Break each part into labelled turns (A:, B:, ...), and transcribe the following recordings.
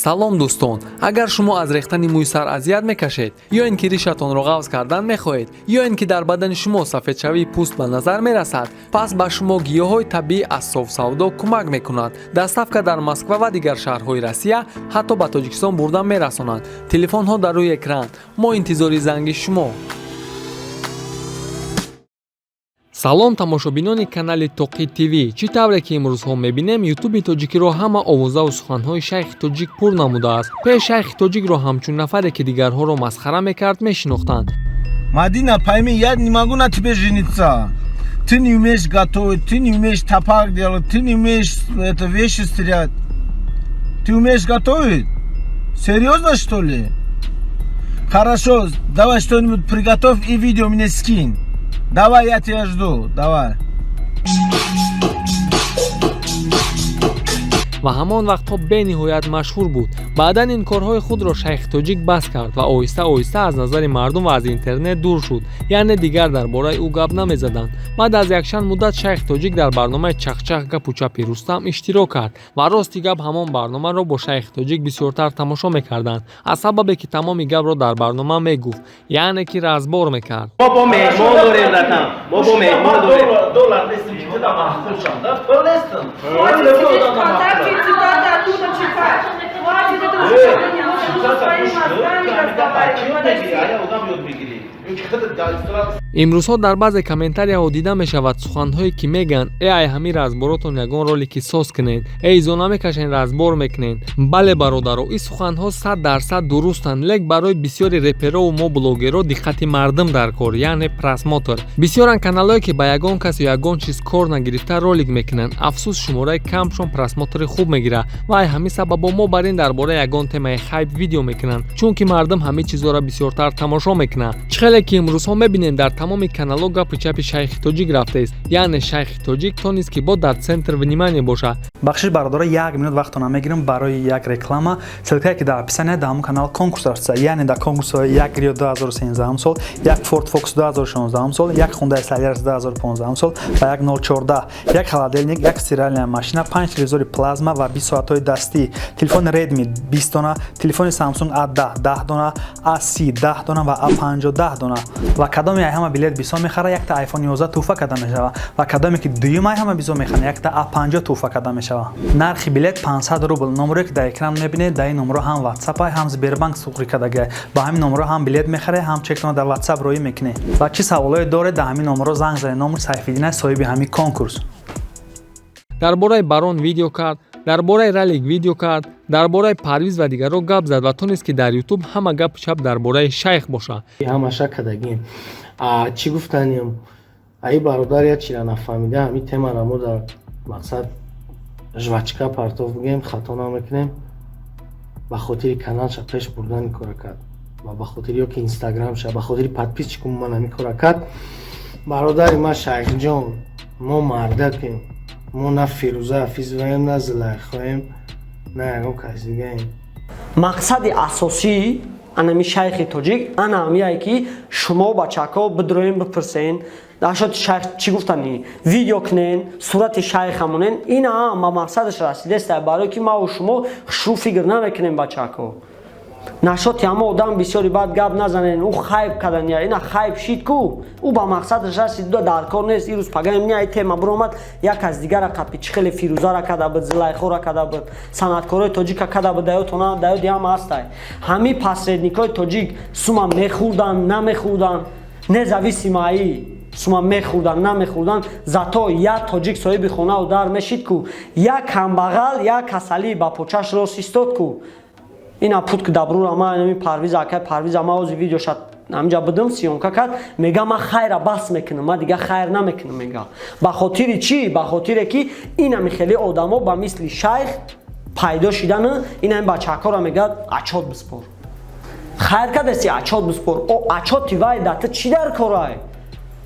A: салом дӯстон, агар шумо аз рехтани мӯй сар азият мекашед ё ин ки ришатонро ғафз кардан мехоҳед ё ин ки дар бадани шумо сафедшавии пӯст ба назар мерасад, пас ба шумо гиёҳҳои табиӣ аз софсавдо кӯмак мекунанд. доставка дар Москва ва дигар шаҳрҳои Россия ҳатто ба Тоҷикистон бурдан мерасонанд. телефонҳо дар рӯи экран. мо интизори занги шумо. салом тамошобинони канали Тоқӣ ТВ. чӣ тавре ки имрӯзҳо мебинем ютуби тоҷикиро ҳама овозаву суханҳои шайхи тоҷик пур намудааст. пеш шайхи тоҷикро ҳамчун нафаре ки дигарҳоро масхара мекард мешинохтанд.
B: Мадина, пойми, я не могу на тебе жениться. Ты не умеешь готовить, ты не умеешь топак делать, ты не умеешь вещи стрелять. Ты умеешь готовить? Серьезно, что ли? Хорошо, давай что-нибудь приготовь и видео мне скинь. Давай, я тебя жду, давай.
A: ва ҳамон вақтҳо бениҳоят машҳур буд. баъдан ин корҳои худро шайхи тоҷик бас кард ва оҳиста оҳиста аз назари мардум ва аз интернет дур шуд. яъне дигар дар бораи ӯ гап намезаданд. баъд аз якчанд муддат шайхи тоҷик дар барномаи чахчах гапу чапи Рустам иштирок кард ва рости гап ҳамон барномаро бо шайхи тоҷик бисёртар тамошо мекарданд, аз сабабе ки тамоми гапро дар барнома мегуфт, яъне ки разбор мекард.
C: ما با مهمان داریم رقم ما با مهمان داریم
B: دولار نیستم که تدا محفوظ شم دا پل نیستم
A: имрӯзҳо дар баъзе комментарияҳо дида мешавад суханҳое ки мегӯянд ай ҳамин разборотон ягон роли қисос кунед, изо намекашен разбор мекунед. бале бародаро, ин суханҳо 100% дурустанд, лек барои бисёри реперову мо блогеро диққати мардум дар кор, яъне просмотр. бисёранд каналое ки ба ягон кас ё ягон чиз кор нагирифта ролик мекунанд, афсӯс шумораи камшон просмотри хуб мегирад ва ай ҳамин сабабо мо бар ин дар бораи ягон темаи хайп видео мекунанд, чунки мардум ҳамин чизҳоро бисёртар тамошо мекунад. чихеле ки имрӯзҳо мебинем дар тамоми каналҳо гапи чапи шайхи тоҷик рафтааст, яъне шайхи тоҷик тонист ки бо дар центр внимание бошад.
D: бахшиш бародаро, 1 минут вақтона мегирам барои як реклама. ссилкае ки дар описание дар ҳамон канал конкурс рафта, яъне дар конкурсҳои як Rio 2013 сол, як Ford Focus 2016 сол, як Hyundai Solaris 2015 сол ва як 014, як холодильник, як стиральная машина, 5 телевизори плазма ва 20 соатҳои дастӣ, телефони Redmi 20 дона, телефони Samsung A10 10 дона, A30 10 дона ва A50 10 дона. ва кадоме ай ҳама билет бисо мехара, якта iPhone 11 туҳфа карда мешава ва кадоме ки дуюм ай ҳама бисо механа, якта A50 туҳфа карда мешава. нархи билет 500 рубл. номере ки дар экран мебинед, дар ин номеро ҳам WhatsApp ай, ҳам Сбербанк суғри кардагӣ. ба ҳамин номеро ҳам билет мехаре, ҳам чектона дар WhatsApp роӣ мекунед. ва чӣ саволое доред, дар ҳамин номеро занг занед. номери Сайфиддин соҳиби ҳамин конкурс.
A: дар бораи барон видео кард, дар бораи ралик видео кард, дар бораи парвиз ва дигарҳо гап зад ва тонист ки дар ютуб ҳама гапу чап дар бораи шайх бошад.
C: ҳамаша кадагим чӣ гуфтанем ай бародар я чира нафаҳмида ҳамин темаро мо дар мақсад жвачка партов бигем хато намекунем ба хотири каналша пеш бурдани кора кард ва ба хотири ё ки инстаграмша ба хотири подписчикум ман ҳамин кора кард. бародари ман шайхҷон, мо мардакем, мо на Фирӯза Ҳафизоваем, на Зулайхоем, на ягон кас дигаем.
E: мақсади асосӣ анами шайхи тоҷик ана ҳамияе ки шумо бачаҳко бидроен бипурсен дашот шайх чӣ гуфтани видео кунен, сурати шайх ҳамонен. ина ба мақсадаш расидаст, барое ки маву шумо шу фикр намекунем бачаҳко. нашоти ҳама одам бисёри бад гап назанен, ӯ хайп кардан я ина хайп шид ку ӯ ба мақсадаш расид дар кор нест. ирӯз пагаем ня ай тема биромад як аз дигара капи чихели Фирӯзара када буд, Зулайхора када буд, санъаткорои тоҷика када буд, даётона даёди ҳама ҳастай. ҳами посредникои тоҷик сума мехӯрдан намехӯрдан независимаи сума мехӯрдан намехӯрдан, зато як тоҷик соҳиби хонаву дар мешид ку як камбағал як касалӣ ба почаш рост истод ку ина пут ки дабрура ма нами Парвиз ака Парвиз ама ози видеоша намҷа будам сиёнка кард, мега ма хайра бас мекунам, ма дига хайр намекунам. мега ба хотири чӣ? ба хотире ки инами хеле одамо ба мисли шайх пайдо шидана ина ин бачаҳкора мегӯяд ачот биспор, хайр кардасти ачот биспор. о ачоти вай дата чӣ дар корай?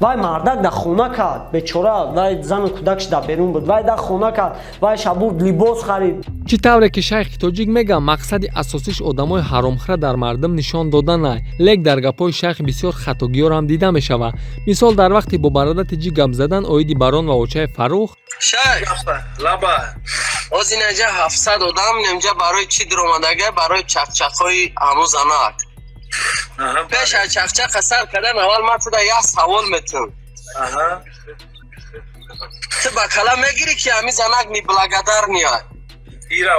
E: вай мардак да хона кард, бечора вай зану кӯдакш да берун буд, вай да хона кард, вай шабур либос харид.
A: чӣ тавре ки шайхи тоҷик мегӯяд мақсади асосиш одамои ҳаромхӯра дар мардум нишон додан ай, лек дар гапҳои шайх бисёр хатогиёр ҳам дида мешавад. мисол дар вақти бо барода тиҷи гап задан оиди барон ва очаи Фаррух
B: шайх лаба
F: оз инаҷа 700 одам немҷа барои чӣ дуромадаga барои чақчақҳои ҳамун занак. пеш аз чақчақа сар кардан аввал ман туда як савол метунам. ту ба калам мегирӣ ки ҳамин занак неблагодар ният?
B: ира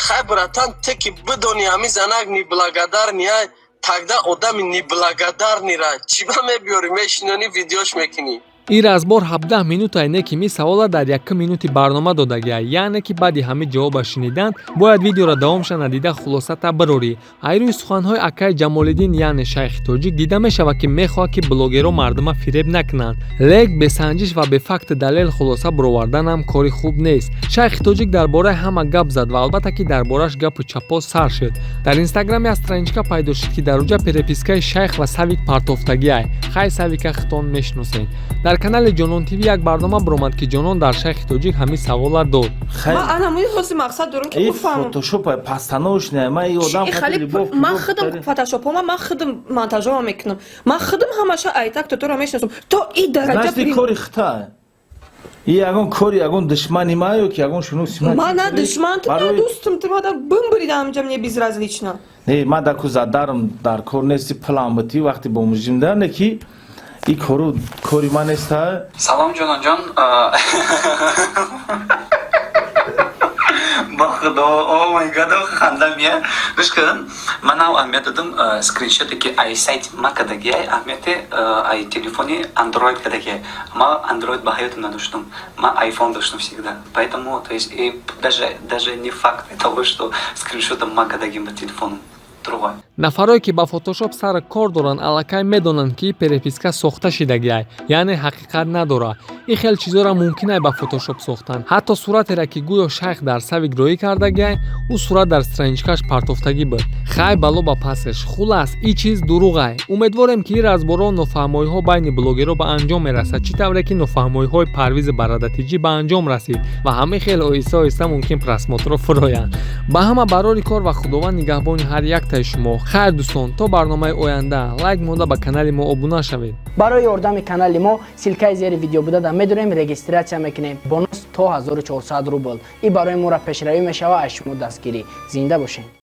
F: хай братан, ту ки бидони ҳамин занак неблагодар ният, тагда одами неблагодарнира чиба мебиёрӣ, мешинони видеош мекунӣ?
A: ин разбор 17 минутае не ки ми савола дар 1 минути барнома додагия, яъне ки баъди ҳамин ҷавоба шунидан бояд видеоро давомша надида хулосата барорӣ. айрӯи суханҳои акаи Ҷамолиддин яъне шайхи тоҷик дида мешавад ки мехоҳад ки блогерҳо мардума фиреб накунанд, лек бесанҷиш ва бефакти далел хулоса баровардан ҳам кори хуб нест. шайхи тоҷик дар бораи ҳама гап зад ва албатта ки дар бораш гапу чапоз сар шуд. дар инстаграме аз страничка пайдо шуд ки дар уҷа перепискаи шайх ва Савик партофтагиай. хай Савика хитон мешиносед. дар канали Ҷонон ТВ як барнома баромад ки ҷонон дар шайхи тоҷик ҳамин савола дод.
G: من انا موی حسی مقصد دارم که
B: ای
G: بفهمم
B: فوتوشوپ پستانوش نه من این آدم
G: چی خیلی من خودم فتوشاپ من خودم مونتاژ میکنم من خودم همشه ایتک تو رو میشناسم تو این درجه
B: ناستی کوری خطا این اگون کوری اگون دشمنی ما یو که اگون شنو سیما
G: من نه دشمن تو نه دوستم تو ما بم بریدم اینجا мне безразлично
B: نه من در کو زدارم در کور نستی پلان بتی وقتی با مجیم در نه کی این کوری من است.
H: سلام جانان جان. با خدا او مای گاد خنده میه گوش کن من اهمیت دادم اسکرینشاتی که ای سایت ما کداگی اهمیت ای تلفنی اندروید کداگی ما اندروید با حیات نداشتم ما айфон داشتم всегда поэтому то есть и даже не факт того что скриншотом ما кодагим по телефону.
A: нафароне ки ба фотошоп сар кор доранд аллакай медонанд ки переписка сохта шидагиай, яъне ҳақиқат надора. ин хел чизора мумкинай ба фотошоп сохтан. ҳатто суратера ки гӯё шайх дар Савик роӣ кардагиай, ӯ сурат дар страничкаш партофтагӣ буд. хай бало ба пасеш. хулас ин чиз дуруғай. умедворем ки ин разборҳо нофаҳмоиҳо байни блогерҳо ба анҷом мерасад, чӣ тавре ки нофаҳмоиҳои Парвизи Барадатиҷӣ ба анҷом расид ва ҳамаи хел оҳиста оҳиста мумкин просмотрро фуроянд. ба ҳама барори кор ва худованд нигаҳбони ҳар яктаи шумо. хайр дӯстон, то барномаи оянда лайк монда ба канали мо обуна шавед.
I: барои ёрдами канали мо силкаи зери видео буда да медонем регистратсия мекунем бонус то 1400 рубл. ин барои моро пешравӣ мешава аз шумо дастгирӣ. зинда бошед.